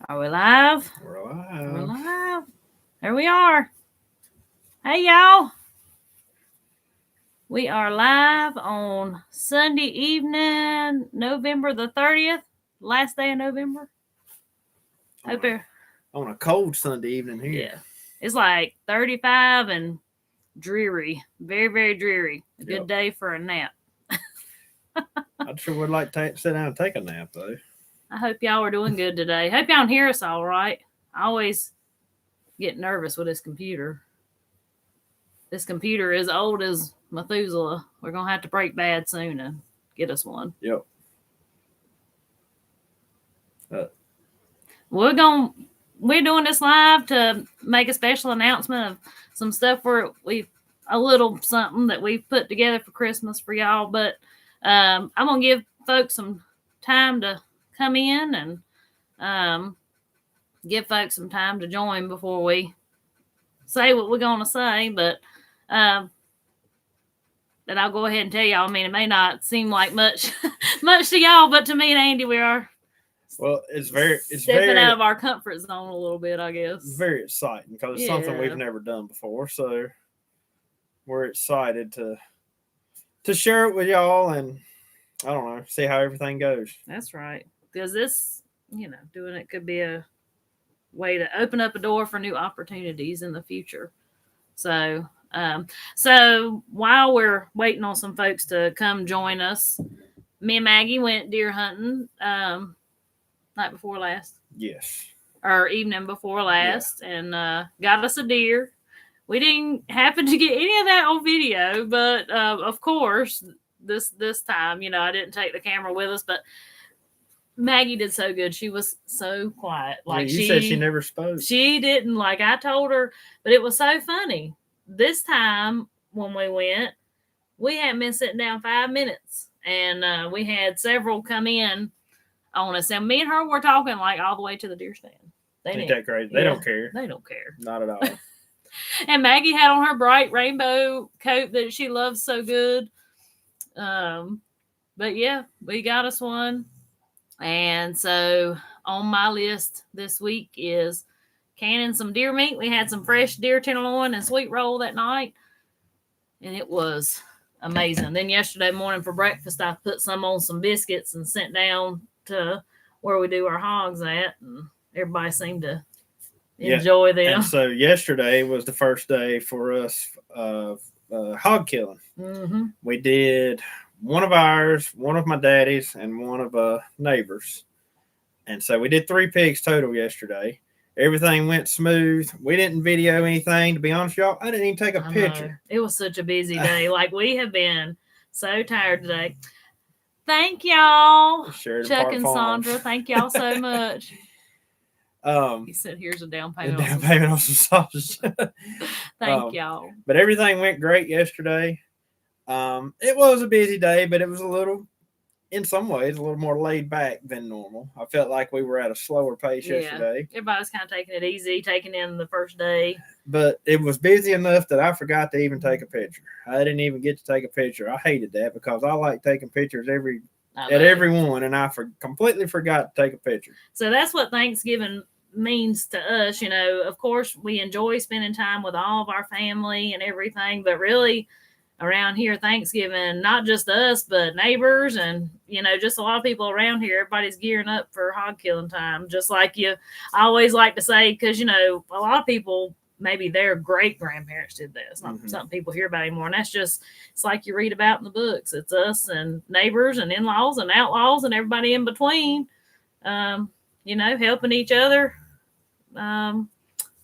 Are we live? We're We're alive. live. There we are. Hey, y'all. We are live on Sunday evening, November the 30th, last day of November. Hope there. On a cold Sunday evening here. Yeah. It's like 35 and dreary. Very, very dreary. A good day for a nap. I sure would like to sit down and take a nap, though. I hope y'all are doing good today. Hope y'all can hear us all right. I always get nervous with this computer. This computer is old as Methuselah. We're going to have to break bad soon and get us one. Yep. We're doing this live to make a special announcement of some stuff a little something that we've put together for Christmas for y'all. But I'm going to give folks some time to come in and give folks some time to join before we say what we're going to say. But that I'll go ahead and tell y'all. I mean, it may not seem like much to y'all, but to me and Andy, we are. Well, it's stepping out of our comfort zone a little bit, I guess. It's very exciting because it's something we've never done before. So we're excited to share it with y'all, and I don't know, see how everything goes. That's right. Because this, doing it could be a way to open up a door for new opportunities in the future. So while we're waiting on some folks to come join us, me and Maggie went deer hunting night before last. Yes. Or evening before last, and got us a deer. We didn't happen to get any of that on video, but of course, this time, I didn't take the camera with us, but Maggie did so good. She was so quiet. Like you said, she never spoke. She didn't. Like I told her, but it was so funny. This time when we went, we hadn't been sitting down 5 minutes, and we had several come in on us. And me and her were talking like all the way to the deer stand. Ain't that crazy? They don't care. They don't care. Not at all. And Maggie had on her bright rainbow coat that she loves so good. But yeah, we got us one. And so on my list this week is canning some deer meat. We had some fresh deer tenderloin and sweet roll that night, and it was amazing. Then yesterday morning for breakfast, I put some on some biscuits and sent down to where we do our hogs at, and everybody seemed to enjoy them. And so yesterday was the first day for us hog killing. Mm-hmm. We did one of ours, one of my daddy's, and one of a neighbor's. And so we did 3 pigs total yesterday. Everything went smooth. We didn't video anything, to be honest, y'all. I didn't even take a picture. It was such a busy day. Like, we have been so tired today. Thank y'all, Chuck and Sandra. Thank y'all so much. He said, "Here's a down payment. On some sausage." Thank y'all. But everything went great yesterday. It was a busy day, but it was in some ways, a little more laid back than normal. I felt like we were at a slower pace yesterday. Everybody was kind of taking it easy, taking in the first day. But it was busy enough that I forgot to even take a picture. I didn't even get to take a picture. I hated that because I like taking pictures at every one, and I completely forgot to take a picture. So that's what Thanksgiving means to us. Of course, we enjoy spending time with all of our family and everything, but really around here, Thanksgiving, not just us, but neighbors and, just a lot of people around here, everybody's gearing up for hog killing time. Just like I always like to say, because, a lot of people, maybe their great grandparents did this. Not something people hear about anymore. And that's just, it's like you read about in the books. It's us and neighbors and in-laws and outlaws and everybody in between, helping each other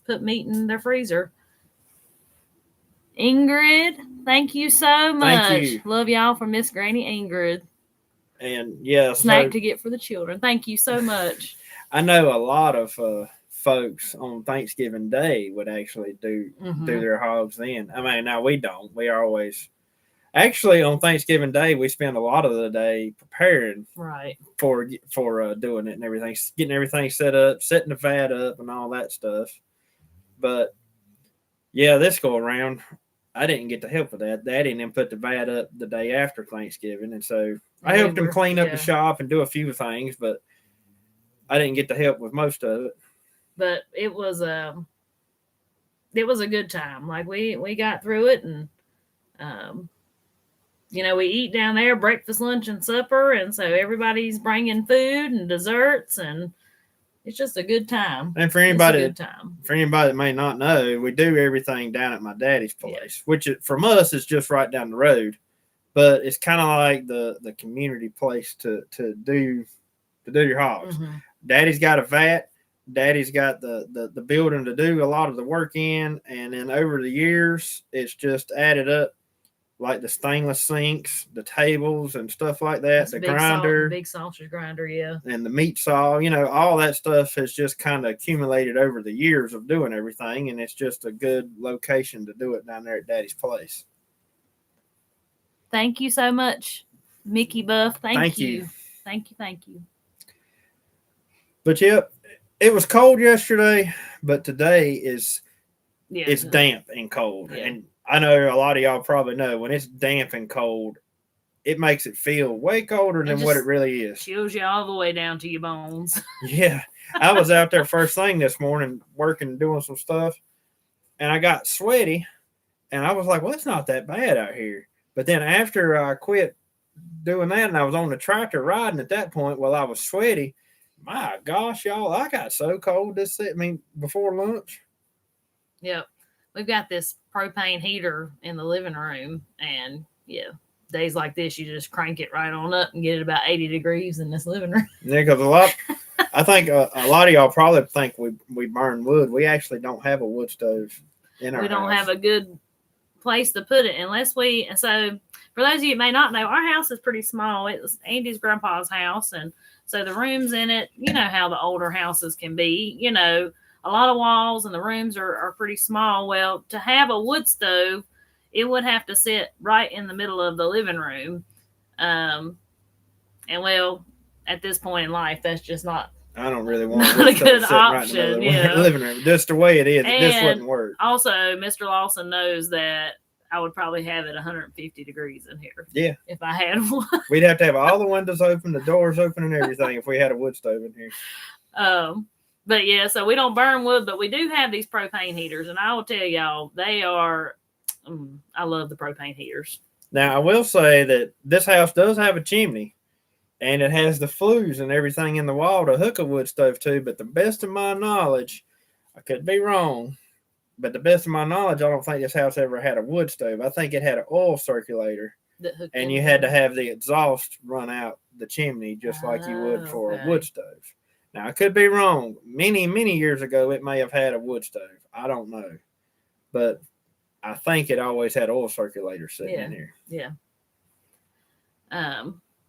put meat in their freezer. Ingrid, thank you so much. Thank you. Love y'all from Miss Granny Ingrid. And yes, snack to get for the children. Thank you so much. I know a lot of folks on Thanksgiving Day would actually do their hogs then. I mean, now we don't. We are always actually on Thanksgiving Day. We spend a lot of the day preparing for doing it and everything, getting everything set up, setting the vat up, and all that stuff. But yeah, this go around, I didn't get to help with that. Daddy and them put the vat up the day after Thanksgiving, and so I helped him clean up the shop and do a few things. But I didn't get to help with most of it. But it was a good time. Like we got through it, and we eat down there, breakfast, lunch, and supper, and so everybody's bringing food and desserts, and it's just a good time. And for anybody that may not know, we do everything down at my daddy's place, which from us is just right down the road, but it's kind of like the community place to do your hogs. Mm-hmm. Daddy's got a vat. Daddy's got the building to do a lot of the work in, and then over the years, it's just added up, like the stainless sinks, the tables, and stuff like that. The grinder, big sausage grinder, yeah, and the meat saw. All that stuff has just kind of accumulated over the years of doing everything, and it's just a good location to do it down there at Daddy's place. Thank you so much, Mickey Buff. Thank you. Thank you. But yep. It was cold yesterday, but today it's damp and cold. Yeah. And I know a lot of y'all probably know when it's damp and cold, it makes it feel way colder than what it really is. Chills you all the way down to your bones. Yeah. I was out there first thing this morning working, doing some stuff, and I got sweaty, and I was like, well, it's not that bad out here. But then after I quit doing that and I was on the tractor riding at that point while I was sweaty, my gosh, y'all, I got so cold before lunch. Yep. We've got this propane heater in the living room, and days like this, you just crank it right on up and get it about 80 degrees in this living room. Yeah, because I think a lot of y'all probably think we burn wood. We actually don't have a wood stove in our house. We don't have a good place to put it unless and so for those of you who may not know, our house is pretty small. It was Andy's grandpa's house, and so the rooms in it, how the older houses can be, a lot of walls, and the rooms are pretty small. Well, to have a wood stove, it would have to sit right in the middle of the living room. And at this point in life, that's just not. I don't really want a good option. Right in the living room. Just the way it is, this wouldn't work. Also, Mr. Lawson knows that I would probably have it 150 degrees in here. Yeah. If I had one. We'd have to have all the windows open, the doors open, and everything if we had a wood stove in here. But yeah, so we don't burn wood, but we do have these propane heaters, and I will tell y'all, they are, I love the propane heaters. Now, I will say that this house does have a chimney, and it has the flues and everything in the wall to hook a wood stove to, but the best of my knowledge, I could be wrong, but the best of my knowledge, I don't think this house ever had a wood stove. I think it had an oil circulator, and you had to have the exhaust run out the chimney just like you would for a wood stove. Now, I could be wrong. Many, many years ago, it may have had a wood stove. I don't know. But I think it always had oil circulator sitting in here. Yeah.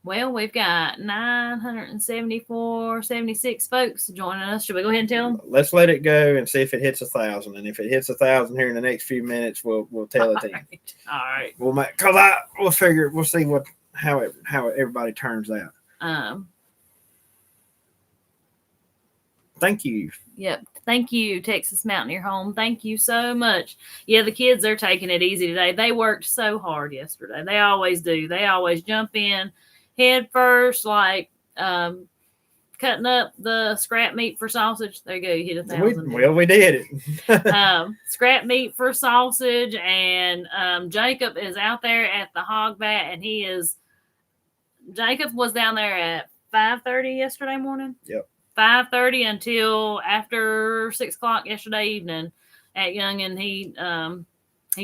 Well, we've got 76 folks joining us. Should we go ahead and tell them? Let's let it go and see if it hits 1,000. And if it hits 1,000 here in the next few minutes, we'll tell it to you. All right. We'll see how everybody turns out. Thank you. Yep. Thank you, Texas Mountaineer Home. Thank you so much. Yeah, the kids, they're taking it easy today. They worked so hard yesterday. They always do. They always jump in head first, like cutting up the scrap meat for sausage. There you go. You hit 1,000. We did it. Scrap meat for sausage. And Jacob is out there at the hog vat, and Jacob was down there at 5:30 yesterday morning. Yep. 5:30 until after 6 o'clock yesterday evening at Young, and he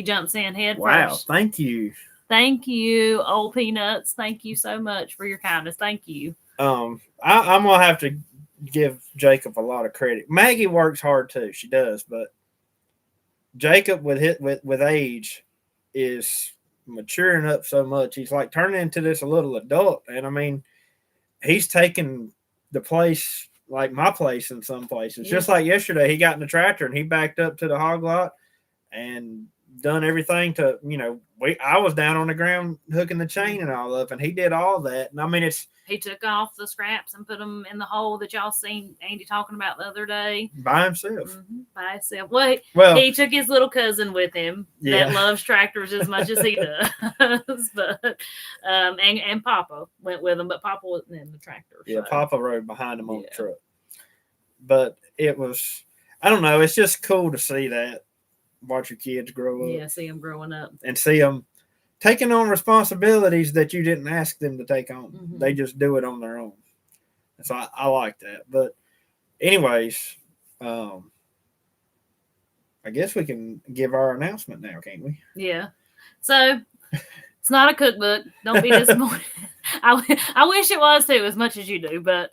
jumps in head first. Wow, thank you. Thank you, old Peanuts. Thank you so much for your kindness. Thank you. I'm gonna have to give Jacob a lot of credit. Maggie works hard too. She does, but Jacob with age is maturing up so much. He's like turning into this little adult, and he's taking the place. Like my place in some places. Yeah. Just like yesterday, he got in the tractor and he backed up to the hog lot and done everything to, I was down on the ground hooking the chain and all up, and he did all that. And he took off the scraps and put them in the hole that y'all seen Andy talking about the other day. By himself. Mm-hmm, by himself. Well, he took his little cousin with him that loves tractors as much as he does. But and Papa went with him, but Papa wasn't in the tractor. Yeah, so. Papa rode behind him on the truck. but it was, I don't know, it's just cool to see that, watch your kids grow up. Yeah, see them growing up. And see them taking on responsibilities that you didn't ask them to take on. Mm-hmm. They just do it on their own. So I like that. But anyways, I guess we can give our announcement now, can't we? Yeah. So it's not a cookbook. Don't be disappointed. I wish it was too, as much as you do. But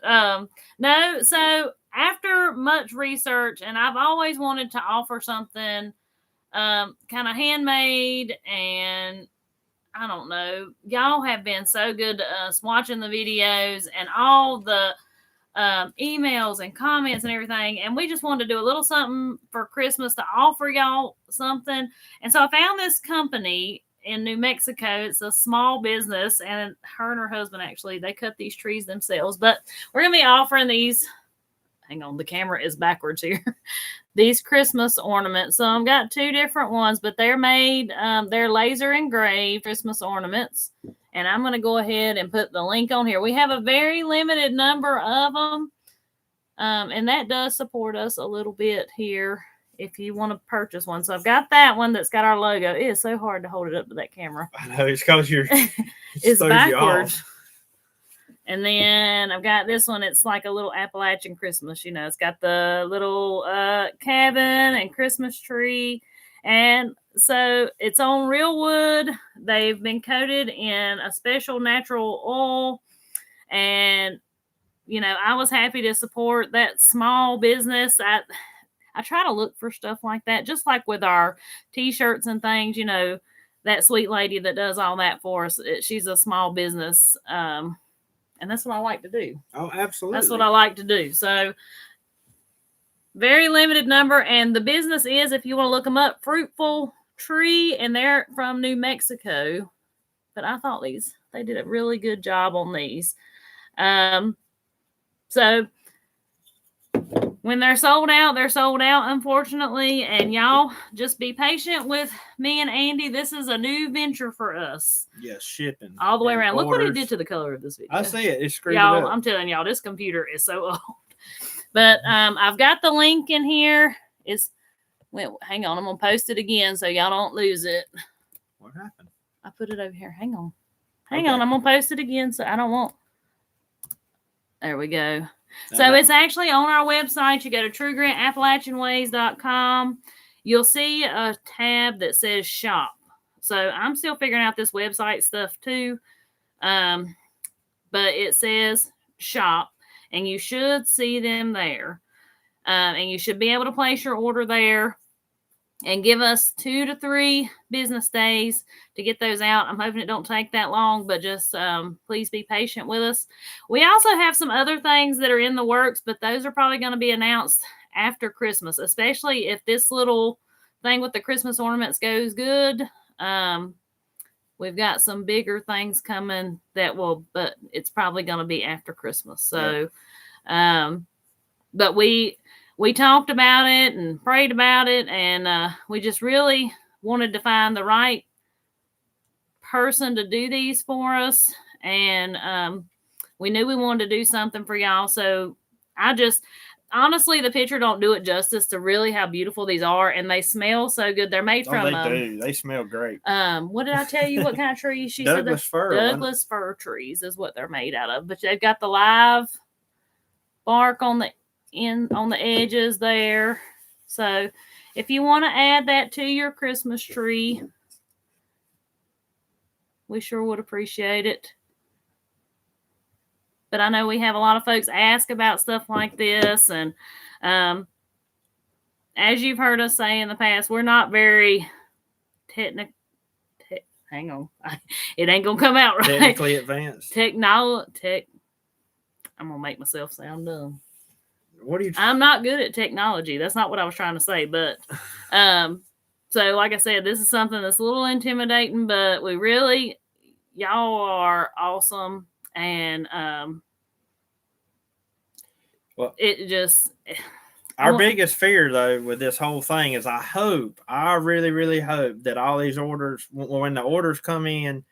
no. So after much research, and I've always wanted to offer something kind of handmade, and I don't know, y'all have been so good to us watching the videos and all the emails and comments and everything. And we just wanted to do a little something for Christmas to offer y'all something. And so I found this company in New Mexico. It's a small business, and her and her husband, actually, they cut these trees themselves. But we're going to be offering these. Hang on, the camera is backwards here. These Christmas ornaments. So I've got 2 different ones, but they're made, they're laser engraved Christmas ornaments. And I'm going to go ahead and put the link on here. We have a very limited number of them. And that does support us a little bit here if you want to purchase one. So I've got that one that's got our logo. It is so hard to hold it up to that camera. I know, it's because it's backwards. And then I've got this one. It's like a little Appalachian Christmas. You know, it's got the little cabin and Christmas tree. And so it's on real wood. They've been coated in a special natural oil. And, you know, I was happy to support that small business. I try to look for stuff like that, just like with our T-shirts and things. You know, that sweet lady that does all that for us, she's a small business. And that's what I like to do. Oh, absolutely. That's what I like to do. So, very limited number. And the business is, if you want to look them up, Fruitful Tree, and they're from New Mexico. But I thought they did a really good job on these. So, when they're sold out, unfortunately. And y'all just be patient with me and Andy. This is a new venture for us. Yeah, shipping. All the way around. Orders. Look what he did to the color of this video. I see it. It's screwed y'all, up. I'm telling y'all, this computer is so old. But I've got the link in here. Well, hang on. I'm going to post it again so y'all don't lose it. What happened? I put it over here. Hang on. I'm going to post it again so I don't want. There we go. So it's actually on our website. You go to truegrantappalachianways.com. You'll see a tab that says shop. So I'm still figuring out this website stuff too. But it says shop, and you should see them there. And you should be able to place your order there and give us 2 to 3 business days to get those out. I'm hoping it don't take that long, but just please be patient with us. We also have some other things that are in the works, but those are probably going to be announced after Christmas, especially if this little thing with the Christmas ornaments goes good. We've got some bigger things coming but it's probably going to be after Christmas. So, but we talked about it and prayed about it, and we just really wanted to find the right person to do these for us. And we knew we wanted to do something for y'all. So honestly, the picture don't do it justice to really how beautiful these are, and they smell so good. They're made from. They do. They smell great. What did I tell you? What kind of trees? She Douglas said fir. Douglas fir trees is what they're made out of. But they've got the live bark on the edges there. So if you want to add that to your Christmas tree, we sure would appreciate it. But I know we have a lot of folks ask about stuff like this. And as you've heard us say in the past, we're not very technical. Hang on. It ain't going to come out right. Technically advanced. I'm going to make myself sound dumb. I'm not good at technology. That's not what I was trying to say. But so like I said, this is something that's a little intimidating, but y'all are awesome. And our biggest fear though with this whole thing is I really, really hope that all these orders, when the orders come in,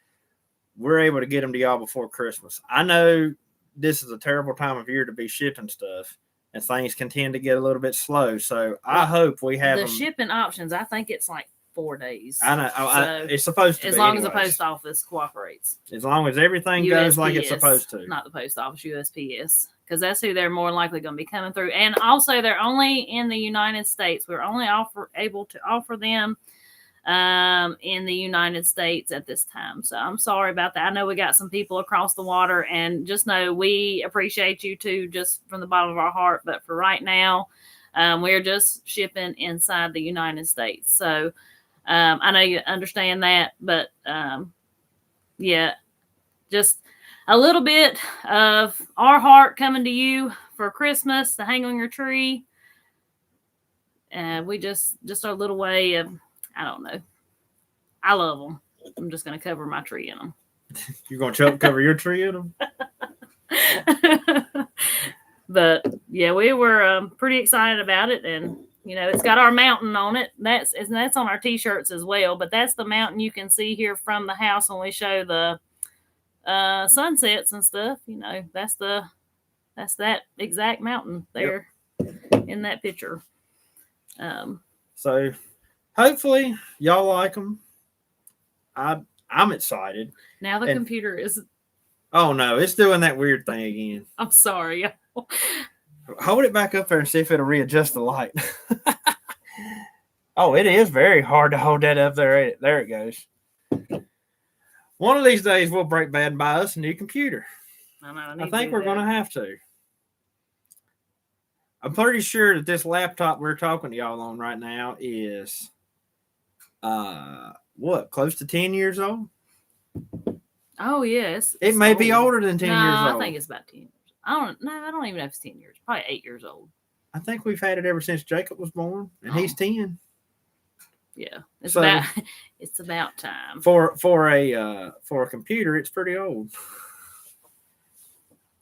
we're able to get them to y'all before Christmas. I know this is a terrible time of year to be shipping stuff, and things can tend to get a little bit slow. So I hope we have the them. shipping options. I think it's like 4 days. I know. So it's supposed to as be. long as anyways. the post office cooperates. As long as everything goes like it's supposed to. Not the post office, USPS. Because that's who they're more likely going to be coming through. And also, they're only in the United States. We're only able to offer them in the United States at this time. So I'm sorry about that. I know we got some people across the water, and just know we appreciate you too, just from the bottom of our heart. But for right now, we're just shipping inside the United States. So I know you understand that, but yeah, just a little bit of our heart coming to you for Christmas to hang on your tree. And we just a little way of, I don't know. I love them. I'm just going to cover my tree in them. You're going to cover your tree in them? But yeah, we were pretty excited about it. And, you know, it's got our mountain on it. That's on our t-shirts as well. But that's the mountain you can see here from the house when we show the sunsets and stuff. You know, that's that exact mountain there in that picture. So hopefully y'all like them. I'm excited. Now the computer is. Oh no, it's doing that weird thing again. I'm sorry. Hold it back up there and see if it'll readjust the light. Oh, it is very hard to hold that up there. There it goes. One of these days we'll break bad and buy us a new computer. I think we're going to have to. I'm pretty sure that this laptop we're talking to y'all on right now is close to 10 years old? Oh, yes. It may be older than 10 years old. I think it's about 10 years. I don't even know if it's 10 years. Probably 8 years old. I think we've had it ever since Jacob was born, and he's 10. Yeah. It's about time. For a computer, it's pretty old.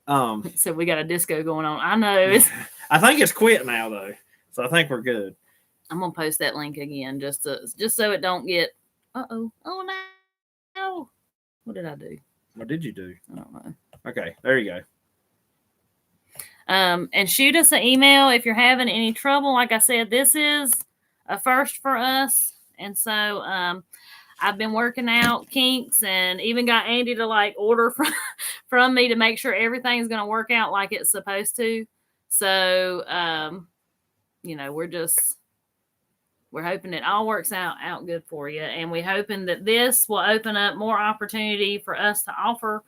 So we got a disco going on. I know. I think it's quit now though. So I think we're good. I'm gonna post that link again just so it don't get oh no. What did I do? What did you do? I don't know. Okay, there you go. And shoot us an email if you're having any trouble. Like I said, this is a first for us. And so I've been working out kinks and even got Andy to like order from me to make sure everything's going to work out like it's supposed to. So, you know, we're hoping it all works out good for you. And we're hoping that this will open up more opportunity for us to offer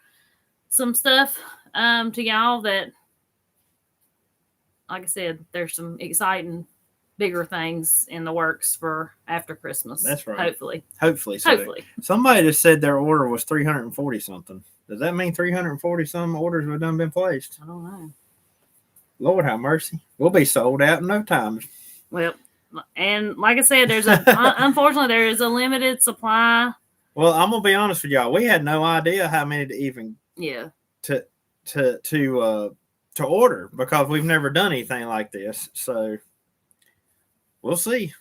some stuff to y'all that, like I said, there's some exciting, bigger things in the works for after Christmas. That's right. Hopefully. Somebody just said their order was 340 something. Does that mean 340 some orders have done been placed? I don't know. Lord have mercy. We'll be sold out in no time. Well, and like I said, unfortunately there is a limited supply. Well, I'm gonna be honest with y'all. We had no idea how many to even to order because we've never done anything like this. So we'll see.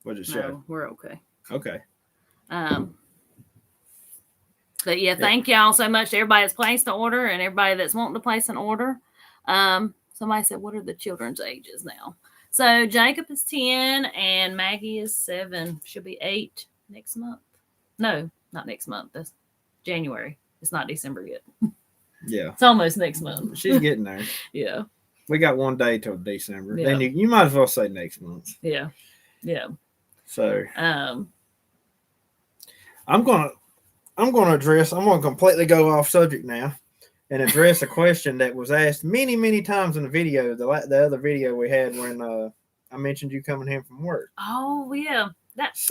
What did it say? We're okay. Okay. But yeah, thank y'all so much to everybody that's placed an order and everybody that's wanting to place an order. Somebody said, what are the children's ages now? So Jacob is 10 and Maggie is 7. She'll be 8 next month. No, not next month. That's January. It's not December yet. Yeah. It's almost next month. She's getting there. Yeah. We got one day till December. Yeah. Then you might as well say next month. Yeah. Yeah. So I'm gonna completely go off subject now and address a question that was asked many, many times in the video. The other video we had when I mentioned you coming in from work. Oh yeah,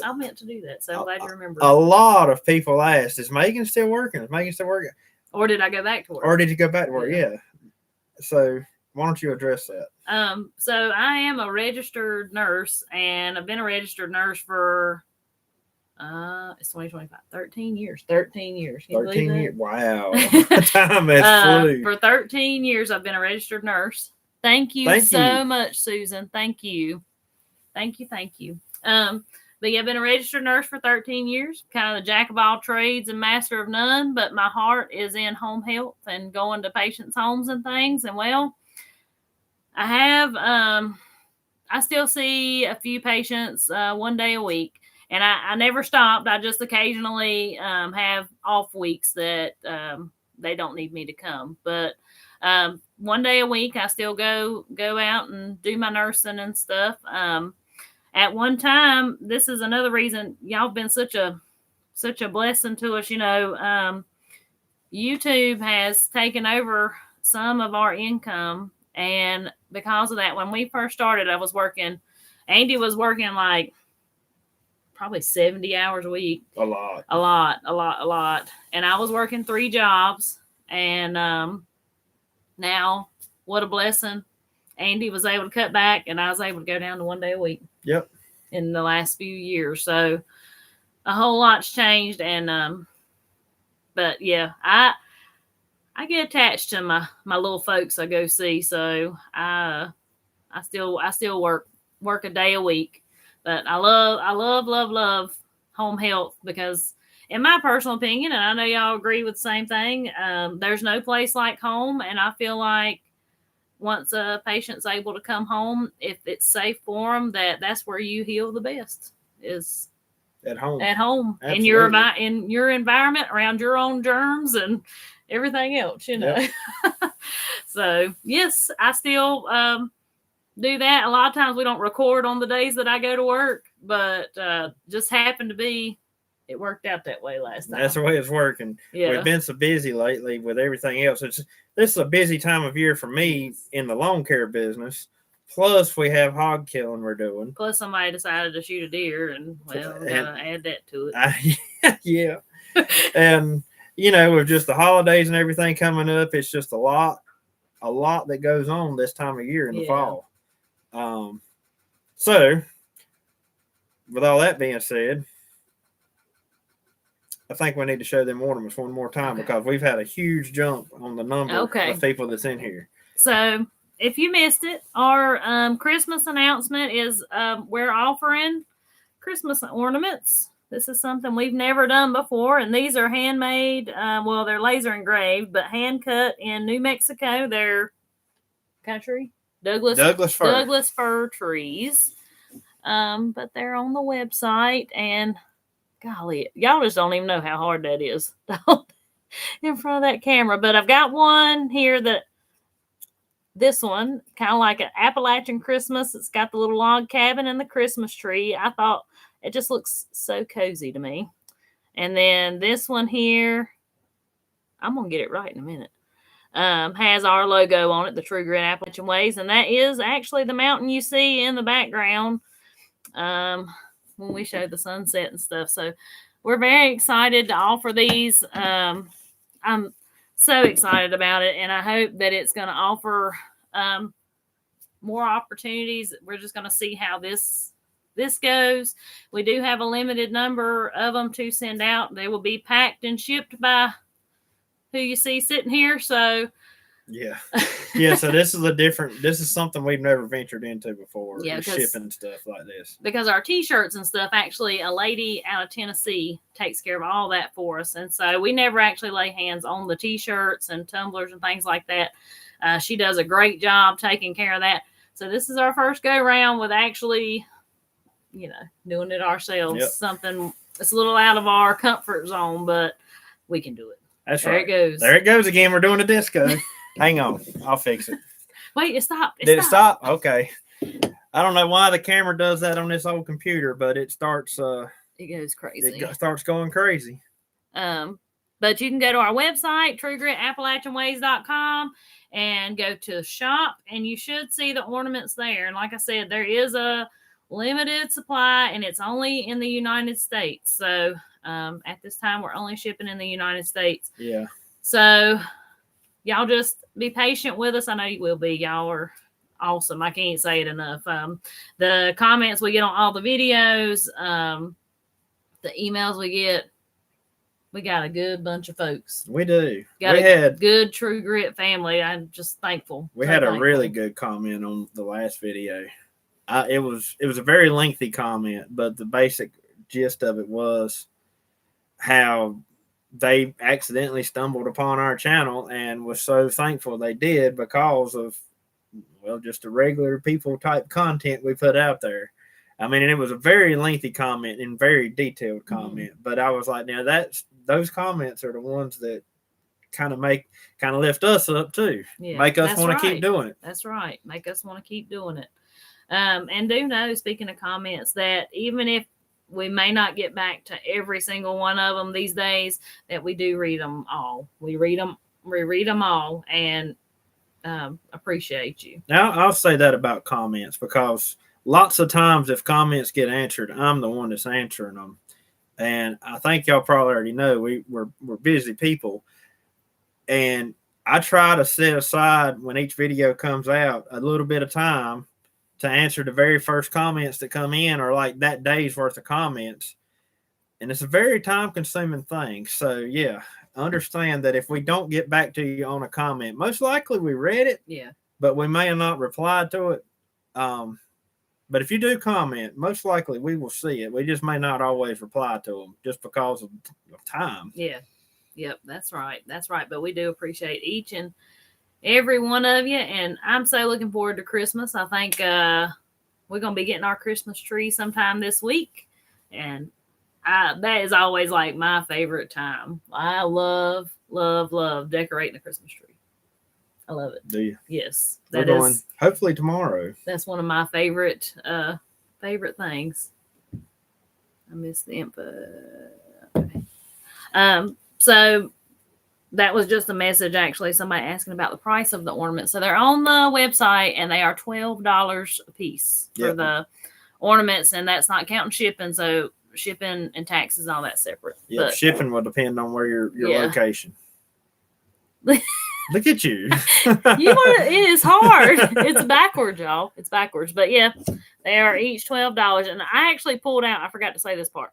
I meant to do that. So I'm glad you remember. A lot of people asked, "Is Megan still working? Is Megan still working? Or did I go back to work? Or did you go back to work? Yeah. So why don't you address that? So I am a registered nurse, and I've been a registered nurse for it's 2025, 13 years. 13 years. Can you 13 years. Wow. Time has flew. For 13 years, I've been a registered nurse. Thank you so much, Susan. Thank you. But yeah, I've been a registered nurse for 13 years, kind of the jack of all trades and master of none. But my heart is in home health and going to patients' homes and things. And well, I have, I still see a few patients 1 day a week. And I never stopped. I just occasionally have off weeks that they don't need me to come. But 1 day a week, I still go out and do my nursing and stuff. At one time, this is another reason y'all have been such a blessing to us. YouTube has taken over some of our income, and because of that, when we first started, Andy was working like probably 70 hours a week. A lot. And I was working 3 jobs, and now what a blessing. Andy was able to cut back, and I was able to go down to 1 day a week. Yep. In the last few years. So a whole lot's changed. And but yeah, I get attached to my little folks I go see. So I still work a day a week. But I love home health, because in my personal opinion, and I know y'all agree with the same thing, there's no place like home. And I feel like once a patient's able to come home, if it's safe for them, that's where you heal the best, is at home. Absolutely. in your environment, around your own germs and everything else, Yep. So yes, I still do that. A lot of times we don't record on the days that I go to work, but just happened to be, it worked out that way last time. That's the way it's working. Yeah. We've been so busy lately with everything else. This is a busy time of year for me in the lawn care business. Plus, we have hog killing we're doing. Plus, somebody decided to shoot a deer, and well, we gotta add that to it. Yeah. And with just the holidays and everything coming up, it's just a lot that goes on this time of year in the fall. So, with all that being said, I think we need to show them ornaments one more time, because we've had a huge jump on the number of people that's in here. So if you missed it, our Christmas announcement is we're offering Christmas ornaments. This is something we've never done before, and these are handmade. They're laser engraved, but hand cut in New Mexico. They're country Douglas fir trees. But they're on the website, and golly, y'all just don't even know how hard that is in front of that camera. But I've got one here this one, kind of like an Appalachian Christmas. It's got the little log cabin and the Christmas tree. I thought it just looks so cozy to me. And then this one here, I'm going to get it right in a minute, has our logo on it, the True Grit Appalachian Ways. And that is actually the mountain you see in the background when we show the sunset and stuff. So we're very excited to offer these. I'm so excited about it, and I hope that it's going to offer more opportunities. We're just going to see how this goes. We do have a limited number of them to send out. They will be packed and shipped by who you see sitting here. So so this is something we've never ventured into before. Shipping stuff like this, because our t-shirts and stuff, actually a lady out of Tennessee takes care of all that for us, and so we never actually lay hands on the t-shirts and tumblers and things like that. She does a great job taking care of that. So this is our first go round with actually doing it ourselves. Something that's a little out of our comfort zone, but we can do it. That's right. There it goes again. We're doing a disco. Hang on. I'll fix it. Wait, it stopped. Did it stop? Okay. I don't know why the camera does that on this old computer, but it starts it goes crazy. It starts going crazy. But you can go to our website, truegritappalachianways.com, and go to shop, and you should see the ornaments there. And like I said, there is a limited supply, and it's only in the United States. So at this time, we're only shipping in the United States. Yeah. So y'all just be patient with us. I know you will be. Y'all are awesome. I can't say it enough. The comments we get on all the videos, the emails we get, we got a good bunch of folks. We do. We had good True Grit family. I'm just thankful. We had a really good comment on the last video. it was a very lengthy comment, but the basic gist of it was how they accidentally stumbled upon our channel and was so thankful they did because of, well, just the regular people type content we put out there. I mean, and it was a very lengthy comment and very detailed comment, but I was like, now those comments are the ones that kind of lift us up too. Yeah, make us want to keep doing it. That's right. Make us want to keep doing it. And do know, speaking of comments, that even if we may not get back to every single one of them these days, that we do read them all. We read them all, and appreciate you. Now, I'll say that about comments, because lots of times if comments get answered, I'm the one that's answering them. And I think y'all probably already know we're busy people. And I try to set aside, when each video comes out, a little bit of time to answer the very first comments that come in, or like that day's worth of comments. And it's a very time consuming thing. So yeah, understand that if we don't get back to you on a comment, most likely we read it. Yeah. But we may have not replied to it. But if you do comment, most likely we will see it. We just may not always reply to them just because of time. Yeah. Yep. That's right. That's right. But we do appreciate each and every one of you. And I'm so looking forward to Christmas. I think we're going to be getting our Christmas tree sometime this week. And that is always like my favorite time. I love decorating the Christmas tree. I love it. Do you? Yes. We're going hopefully tomorrow. That's one of my favorite things. I missed the info. Okay. So that was just a message, actually, somebody asking about the price of the ornaments. So they're on the website, and they are $12 a piece for the ornaments, and that's not counting shipping. So shipping and taxes, all that separate. Yeah, shipping will depend on where your location. Look at you. It is hard. It's backwards, y'all. It's backwards. But yeah, they are each $12. And I actually pulled out, I forgot to say this part.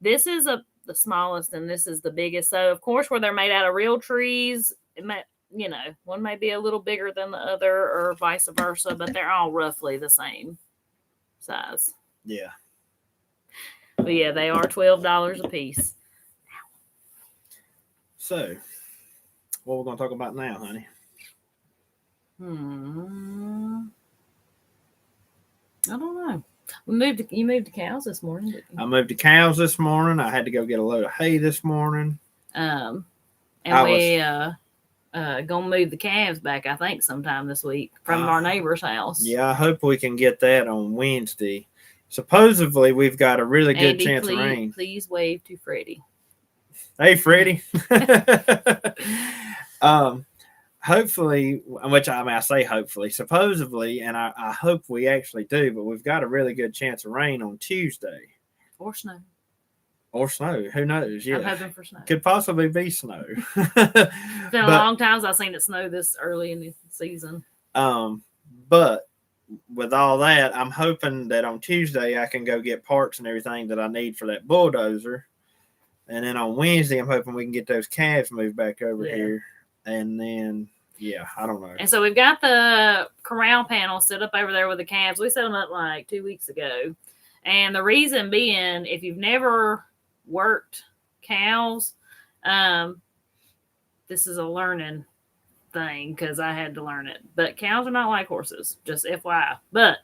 This is the smallest, and this is the biggest. So of course, where they're made out of real trees, it may, one may be a little bigger than the other, or vice versa, but they're all roughly the same size. Yeah. But yeah, they are $12 a piece. So, what we're going to talk about now, honey? I don't know. You moved the cows this morning, didn't you? I moved the cows this morning. I had to go get a load of hay this morning. And we gonna move the calves back, I think, sometime this week from our neighbor's house. Yeah, I hope we can get that on Wednesday. Supposedly, we've got a really good Andy, chance of rain. Please wave to Freddie. Hey, Freddie. Hopefully, which I say hopefully, supposedly, and I hope we actually do, but we've got a really good chance of rain on Tuesday. Or snow. Or snow. Who knows? Yeah. I'm hoping for snow. Could possibly be snow. It's been a long time since I've seen it snow this early in the season. But with all that, I'm hoping that on Tuesday I can go get parts and everything that I need for that bulldozer. And then on Wednesday, I'm hoping we can get those calves moved back over here. And then, I don't know. And so we've got the corral panel set up over there with the calves. We set them up like 2 weeks ago. And the reason being, if you've never worked cows, this is a learning thing, because I had to learn it. But cows are not like horses, just FYI. But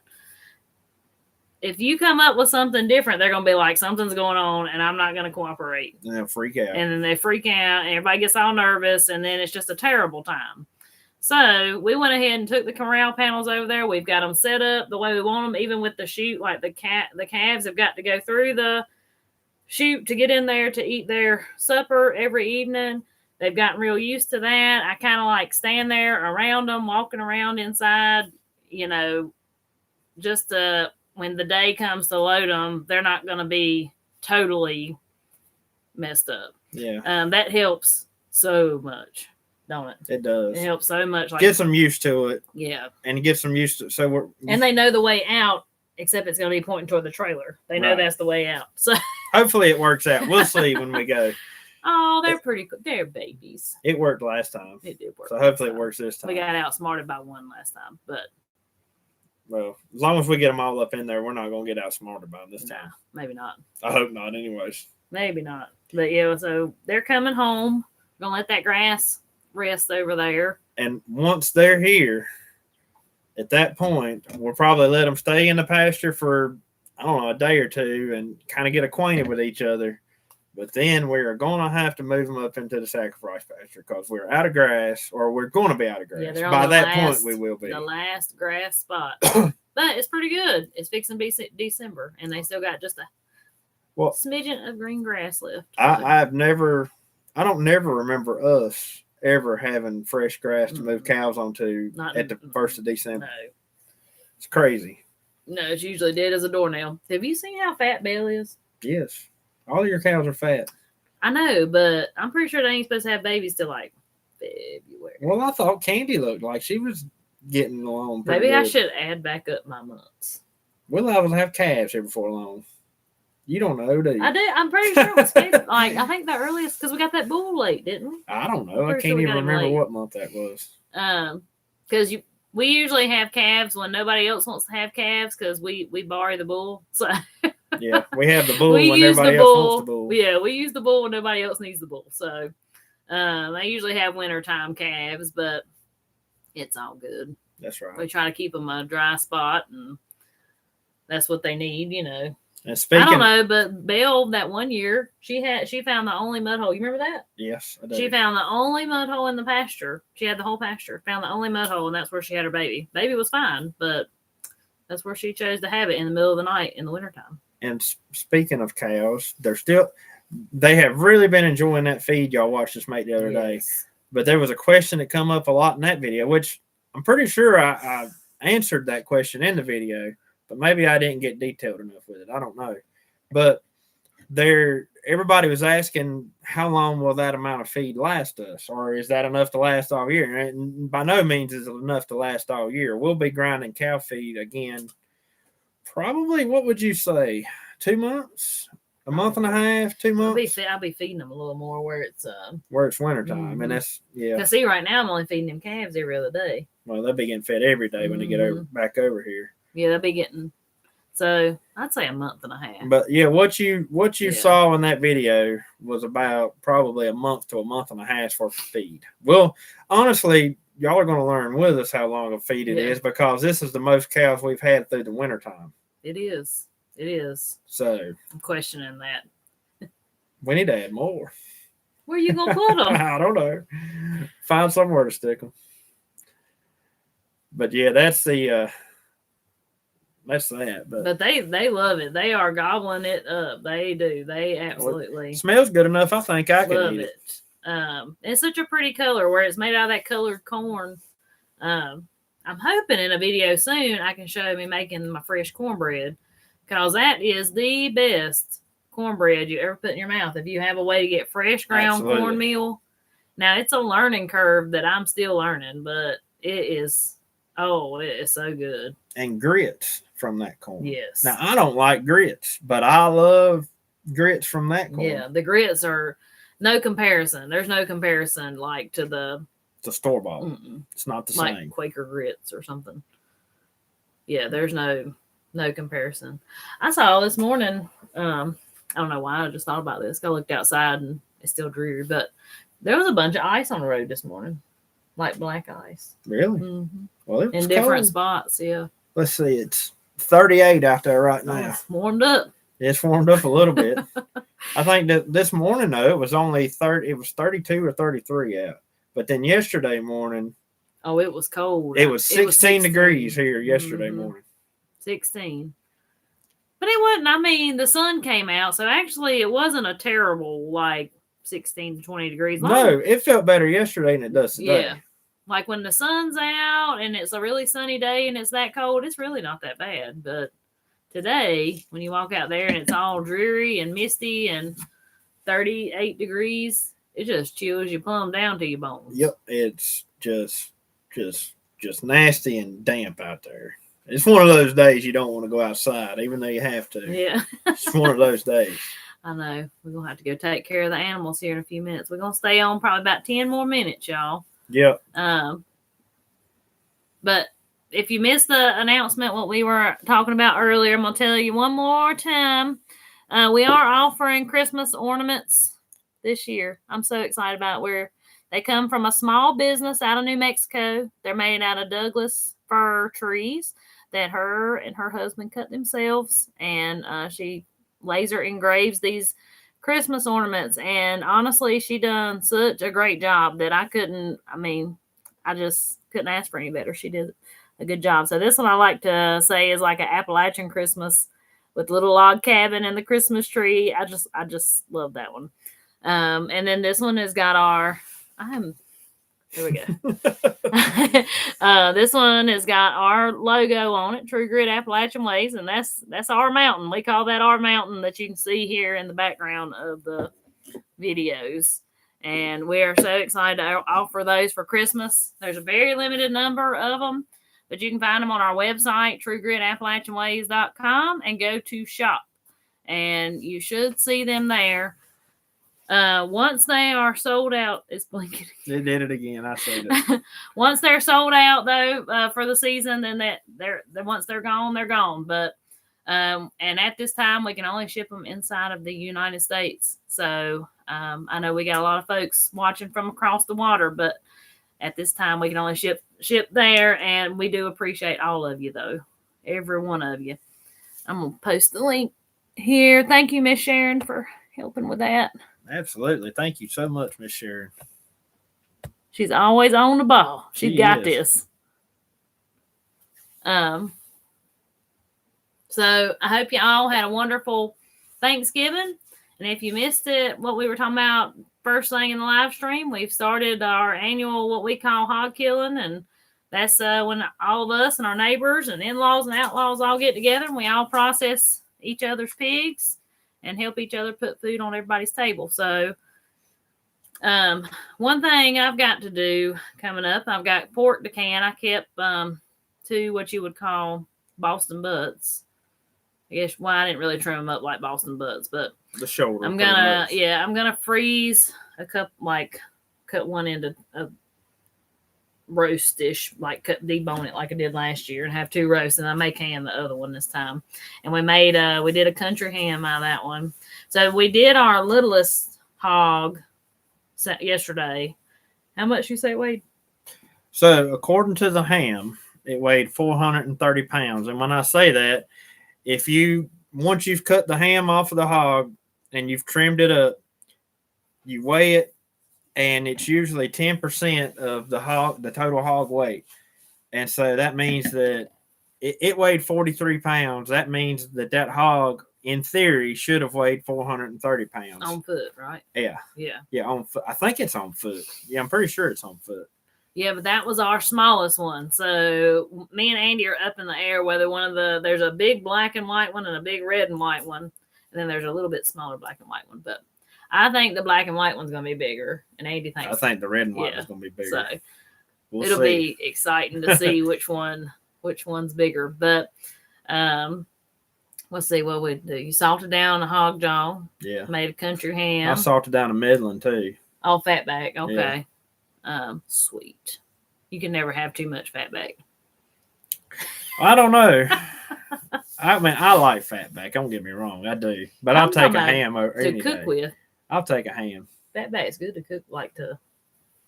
if you come up with something different, they're going to be like, something's going on, and I'm not going to cooperate. And they'll freak out. And then they freak out, and everybody gets all nervous, and then it's just a terrible time. So we went ahead and took the corral panels over there. We've got them set up the way we want them, even with the chute. Like the calves have got to go through the chute to get in there to eat their supper every evening. They've gotten real used to that. I kind of like stand there around them, walking around inside, just when the day comes to load them, they're not going to be totally messed up. Yeah. That helps so much, don't it? It does. It helps so much. Like, gets them used to it. Yeah. And it gets them used to it. So and they know the way out, except it's going to be pointing toward the trailer. They know that's the way out. So hopefully it works out. We'll see when we go. Oh, they're pretty good. They're babies. It worked last time. It did work. So hopefully it works this time. We got outsmarted by one last time, but Well, as long as we get them all up in there, we're not going to get outsmarted by this Nah, time. maybe not. I hope not, anyways. Maybe not. But yeah, so they're coming home. We're gonna let that grass rest over there. And once they're here, at that point, we'll probably let them stay in the pasture for, I don't know, a day or two and kind of get acquainted with each other. But then we're going to have to move them up into the sacrifice pasture because we're out of grass, or we're going to be out of grass. Yeah, By that point, we will be. The last grass spot. But it's pretty good. It's fixing to be December, and they still got just a smidgen of green grass left. I don't never remember us ever having fresh grass to move cows onto at the 1st of December. No. It's crazy. No, it's usually dead as a doornail. Have you seen how fat Belle is? Yes. All of your cows are fat. I know, but I'm pretty sure they ain't supposed to have babies till like February. Well, I thought Candy looked like she was getting along pretty Maybe good. I should add back up my months. We'll liable to have calves here before long. You don't know, do you? I do. I'm pretty sure it was February. Like, I think the earliest, because we got that bull late, didn't we? I don't know. I can't even remember what month that was. Because we usually have calves when nobody else wants to have calves because we borrow the bull. So yeah, we have the bull when everybody else wants the bull. Yeah, we use the bull when nobody else needs the bull. So I usually have wintertime calves, but it's all good. That's right. We try to keep them a dry spot, and that's what they need, you know. And speaking, I don't know, but Belle, that one year, she found the only mud hole. You remember that? Yes, I do. She found the only mud hole in the pasture. She had the whole pasture. Found the only mud hole, and that's where she had her baby. Baby was fine, but that's where she chose to have it in the middle of the night in the wintertime. And speaking of cows, they have really been enjoying that feed y'all watched us make the other day. But there was a question that come up a lot in that video, which I'm pretty sure I answered that question in the video. But maybe I didn't get detailed enough with it. I don't know. But everybody was asking, how long will that amount of feed last us? Or is that enough to last all year? And by no means is it enough to last all year. We'll be grinding cow feed again. Probably, what would you say? 2 months? A month and a half? 2 months? I'll be feeding them a little more where it's wintertime. Mm-hmm. And that's, yeah. Because see, right now I'm only feeding them calves every other day. Well, they'll be getting fed every day when they get back over here. Yeah, they'll be getting, so I'd say a month and a half. But yeah, what you saw in that video was about probably a month to a month and a half for feed. Well, honestly, y'all are going to learn with us how long a feed it is because this is the most cows we've had through the wintertime. It is. It is. So I'm questioning that. We need to add more. Where are you going to put them? I don't know. Find somewhere to stick them. But yeah, that's that. But they love it. They are gobbling it up. They do. They absolutely smells good enough. I think I can eat it. It's such a pretty color where it's made out of that colored corn. I'm hoping in a video soon I can show me making my fresh cornbread because that is the best cornbread you ever put in your mouth. If you have a way to get fresh ground cornmeal, now it's a learning curve that I'm still learning, but it is. Oh, it is so good. And grits from that corn. Yes. Now, I don't like grits, but I love grits from that corn. Yeah, the grits are no comparison. There's no comparison like to the store-bought. It's not the like same. Quaker grits or something. Yeah, there's no comparison. I saw this morning, I don't know why I just thought about this. I looked outside and it's still dreary, but there was a bunch of ice on the road this morning. Like black ice. Really? Mm-hmm. Well, it was in different cold. spots, yeah. Let's see, it's 38 out there right now. It's warmed up. It's warmed up a little bit. I think that this morning, though, it was only 30. It was 32 or 33 out. But then yesterday morning. Oh, it was cold. It was 16 degrees here yesterday morning. 16. But it wasn't, I mean, the sun came out, so actually it wasn't a terrible, like, 16 to 20 degrees. No, it felt better yesterday than it does today. Yeah. Like when the sun's out and it's a really sunny day and it's that cold, it's really not that bad. But today, when you walk out there and it's all dreary and misty and 38 degrees, it just chills you plumb down to your bones. Yep, it's just nasty and damp out there. It's one of those days you don't want to go outside, even though you have to. Yeah. It's one of those days. I know. We're going to have to go take care of the animals here in a few minutes. We're going to stay on probably about 10 more minutes, y'all. Yep. But if you missed the announcement, what we were talking about earlier, I'm going to tell you one more time. We are offering Christmas ornaments this year. I'm so excited about it. They come from a small business out of New Mexico. They're made out of Douglas Fir trees that her and her husband cut themselves. And she laser engraves these Christmas ornaments. And honestly, she done such a great job that I just couldn't ask for any better. She did a good job. So this one I like to say is like an Appalachian Christmas with little log cabin and the Christmas tree. I just love that one. And then this one has got here we go. This one has got our logo on it, True Grit Appalachian Ways, and that's our mountain. We call that our mountain that you can see here in the background of the videos. And we are so excited to offer those for Christmas. There's a very limited number of them, but you can find them on our website, truegritappalachianways.com, and go to shop. And you should see them there. Once they are sold out, it's blinking. They did it again. I said it. Once they're sold out, though, for the season, then once they're gone, they're gone. But and at this time, we can only ship them inside of the United States. So I know we got a lot of folks watching from across the water, but at this time, we can only ship there, and we do appreciate all of you, though, every one of you. I'm gonna post the link here. Thank you, Miss Sharon, for helping with that. Absolutely. Thank you so much, Miss Sharon. She's always on the ball. She got this. So I hope you all had a wonderful Thanksgiving. And if you missed it, what we were talking about first thing in the live stream, we've started our annual, what we call hog killing. And that's when all of us and our neighbors and in-laws and outlaws all get together and we all process each other's pigs and help each other put food on everybody's table. So one thing I've got to do coming up, I've got pork to can. I kept 2 what you would call Boston butts. I guess I didn't really trim them up like Boston butts, but the shoulder. I'm gonna freeze a cup, like cut one into a roast dish, like debone it like I did last year, and have 2 roasts, and I may can the other one this time. And we did a country ham out of that one. So we did our littlest hog yesterday. How much you say it weighed? So according to the ham, it weighed 430 pounds. And when I say that, once you've cut the ham off of the hog and you've trimmed it up, you weigh it, and it's usually 10% of the total hog weight. And so that means that it weighed 43 pounds. That means that hog, in theory, should have weighed 430 pounds. On foot, right? Yeah. Yeah. Yeah, on foot. I think it's on foot. Yeah, I'm pretty sure it's on foot. Yeah, but that was our smallest one. So me and Andy are up in the air whether there's a big black and white one and a big red and white one. And then there's a little bit smaller black and white one. But I think the black and white one's going to be bigger. And Andy thinks. I think the red and white is going to be bigger. So it'll be exciting to see which one's bigger. But let's see what we do. You salted down a hog jaw. Yeah. Made a country ham. I salted down a Midland too. Oh, fatback. Okay. Yeah. Sweet. You can never have too much fatback. I don't know. I mean, I like fatback. Don't get me wrong, I do. But I'll take a ham over any to cook day. with. I'll take a ham. Fatback's good to cook,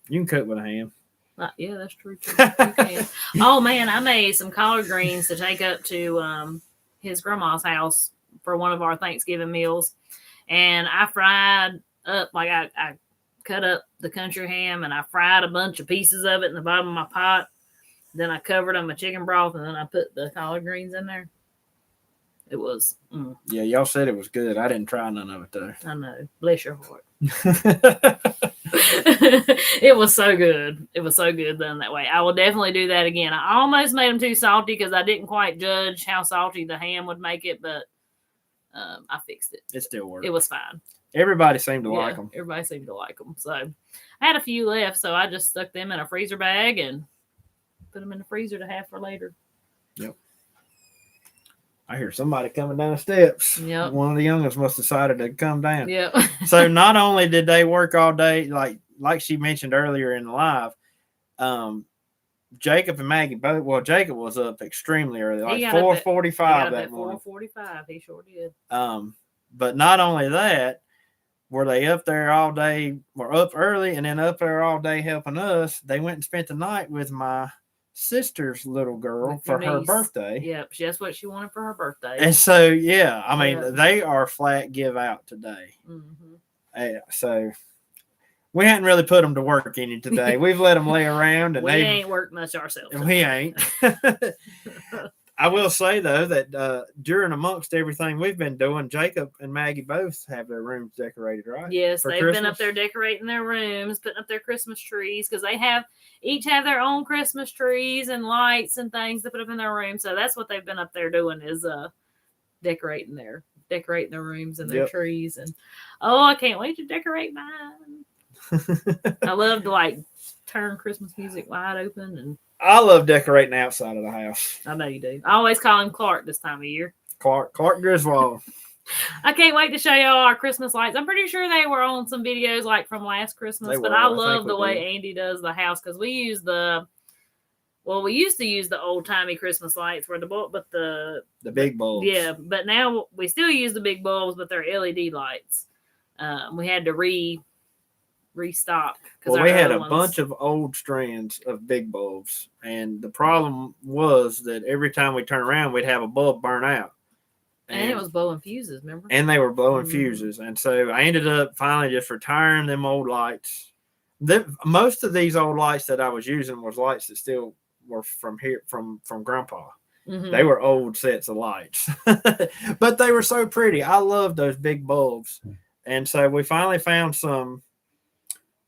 You can cook with a ham. Yeah, that's true too. You can. Oh man, I made some collard greens to take up to his grandma's house for one of our Thanksgiving meals, and I fried up I cut up the country ham and I fried a bunch of pieces of it in the bottom of my pot. Then I covered them with chicken broth, and then I put the collard greens in there. It was. Yeah, y'all said it was good. I didn't try none of it though. I know. Bless your heart. It was so good. It was so good done that way. I will definitely do that again. I almost made them too salty because I didn't quite judge how salty the ham would make it, but I fixed it. It still worked. It was fine. Everybody seemed to like them. Everybody seemed to like them. So I had a few left, so I just stuck them in a freezer bag and put them in the freezer to have for later. Yep. I hear somebody coming down the steps. Yep. One of the youngest must have decided to come down. Yep. So not only did they work all day, like she mentioned earlier in the live, Jacob and Maggie both. Well, Jacob was up extremely early, like He got up at 4:45 that morning. 4:45. He sure did. But not only that, were they up there all day? Were up early and then up there all day helping us. They went and spent the night with my sister's little girl for her birthday. Yep, that's what she wanted for her birthday. And so, yeah, I mean, they are flat give out today. Mm-hmm. So we hadn't really put them to work any today. We've let them lay around, and we ain't worked much ourselves. We ain't. I will say, though, that during amongst everything we've been doing, Jacob and Maggie both have their rooms decorated, right? Yes, they've been up there decorating their rooms, putting up their Christmas trees, because they each have their own Christmas trees and lights and things to put up in their room. So that's what they've been up there doing, is decorating their rooms and their trees. And I can't wait to decorate mine. I love to turn Christmas music wide open, and I love decorating the outside of the house. I know you do. I always call him Clark this time of year. Clark Griswold. I can't wait to show y'all our Christmas lights. I'm pretty sure they were on some videos from last Christmas, but I love the way Andy does the house, because we use we used to use the old timey Christmas lights the big bulbs. Yeah, but now we still use the big bulbs, but they're LED lights. We had to restock. Well, we had a bunch of old strands of big bulbs, and the problem was that every time we turn around, we'd have a bulb burn out. And it was blowing fuses, remember? And they were blowing fuses. And so I ended up finally just retiring them old lights. Most of these old lights that I was using was lights that still were from Grandpa. Mm-hmm. They were old sets of lights. But they were so pretty. I loved those big bulbs. And so we finally found some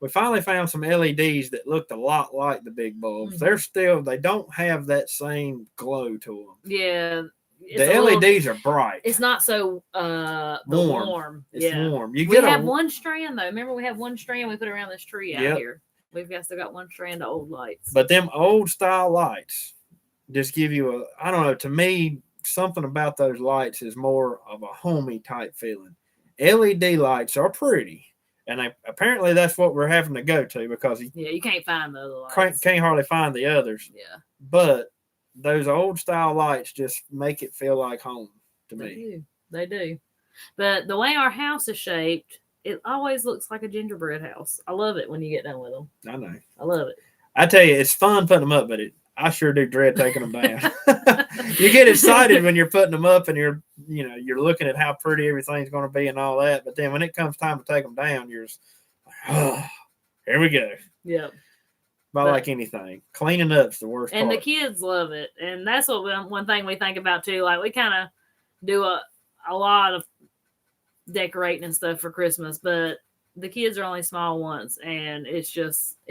LEDs that looked a lot like the big bulbs. Mm-hmm. They don't have that same glow to them. Yeah. The LEDs are bright. It's not so warm. It's warm. We have one strand, though. Remember, we have one strand we put around this tree out here. We've still got one strand of old lights. But them old style lights just give you I don't know, to me, something about those lights is more of a homey type feeling. LED lights are pretty. And apparently that's what we're having to go to, because you can't find the other lights. Can't hardly find the others. Yeah. But those old style lights just make it feel like home to me. They do. But the way our house is shaped, it always looks like a gingerbread house. I love it when you get done with them. I know. I love it. I tell you, it's fun putting them up, but I sure do dread taking them down. You get excited when you're putting them up and you're looking at how pretty everything's going to be and all that. But then when it comes time to take them down, you're just like, here we go. Yep. Like anything, cleaning up's the worst part. And the kids love it. And that's one thing we think about too. We kind of do a lot of decorating and stuff for Christmas, but the kids are only small once, and it's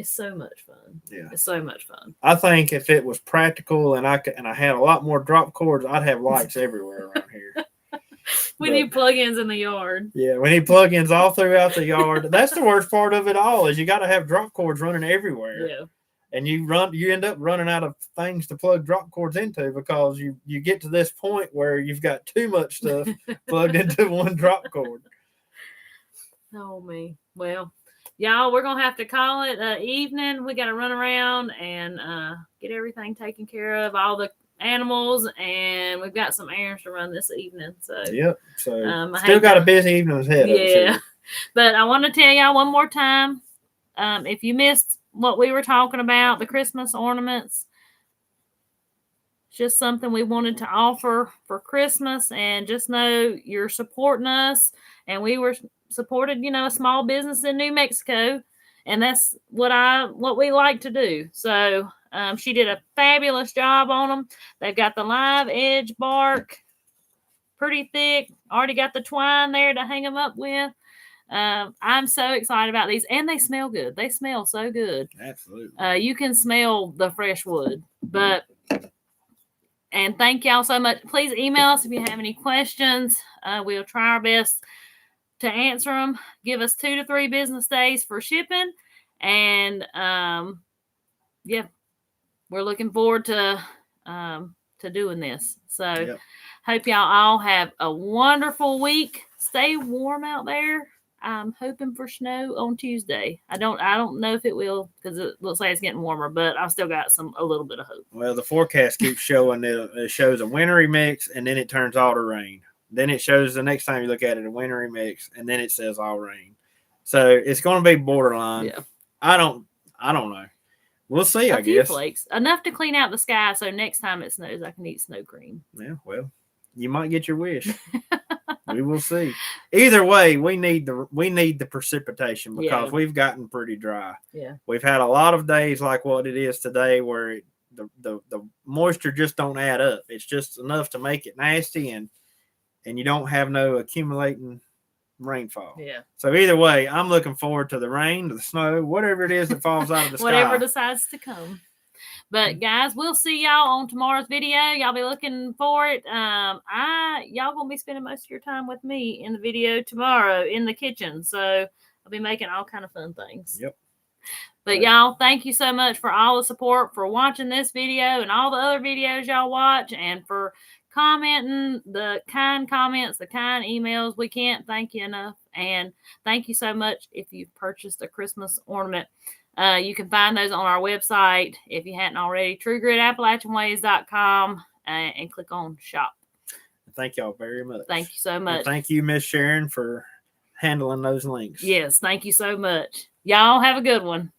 so much fun. Yeah, it's so much fun. I think if it was practical and I had a lot more drop cords, I'd have lights everywhere around here. We need plug-ins in the yard. Yeah, we need plug-ins all throughout the yard. That's the worst part of it all, is you got to have drop cords running everywhere. Yeah. And you end up running out of things to plug drop cords into, because you get to this point where you've got too much stuff plugged into one drop cord. Oh, me. Well, y'all, we're going to have to call it evening. We got to run around and get everything taken care of, all the animals, and we've got some errands to run this evening. So yep. So still got a busy evening ahead. Yeah. But I want to tell y'all one more time, if you missed what we were talking about, the Christmas ornaments, just something we wanted to offer for Christmas, and just know you're supporting us, and we were supported, a small business in New Mexico, and that's what we like to do. So she did a fabulous job on them. They've got the live edge bark, pretty thick. Already got the twine there to hang them up with. I'm so excited about these, and they smell good. They smell so good. Absolutely. You can smell the fresh wood. And thank y'all so much. Please email us if you have any questions. We'll try our best to answer them. Give us 2 to 3 business days for shipping. And we're looking forward to doing this. So hope y'all all have a wonderful week. Stay warm out there. I'm hoping for snow on Tuesday. I don't know if it will because it looks like it's getting warmer, but I've still got a little bit of hope. Well, the forecast keeps showing that it shows a wintry mix, and then it turns all to rain. Then it shows the next time you look at it a wintry mix, and then it says all rain. So it's going to be borderline. Yeah. I don't know. We'll see. A I few guess flakes, enough to clean out the sky, so next time it snows, I can eat snow cream. Yeah. Well, you might get your wish. We will see. Either way, we need the precipitation because we've gotten pretty dry. Yeah. We've had a lot of days like what it is today where the moisture just don't add up. It's just enough to make it nasty and you don't have no accumulating rainfall. Yeah. So either way, I'm looking forward to the rain, to the snow, whatever it is that falls out of the sky. Whatever decides to come. But guys, we'll see y'all on tomorrow's video. Y'all be looking for it. Y'all gonna be spending most of your time with me in the video tomorrow in the kitchen. So I'll be making all kind of fun things. Yep. But y'all, thank you so much for all the support, for watching this video and all the other videos y'all watch, and for commenting, the kind comments, the kind emails. We can't thank you enough. And thank you so much if you've purchased a Christmas ornament. You can find those on our website if you hadn't already, TrueGritAppalachianWays.com, and click on shop. Thank y'all very much. Thank you so much. And thank you, Miss Sharon, for handling those links. Yes, thank you so much. Y'all have a good one.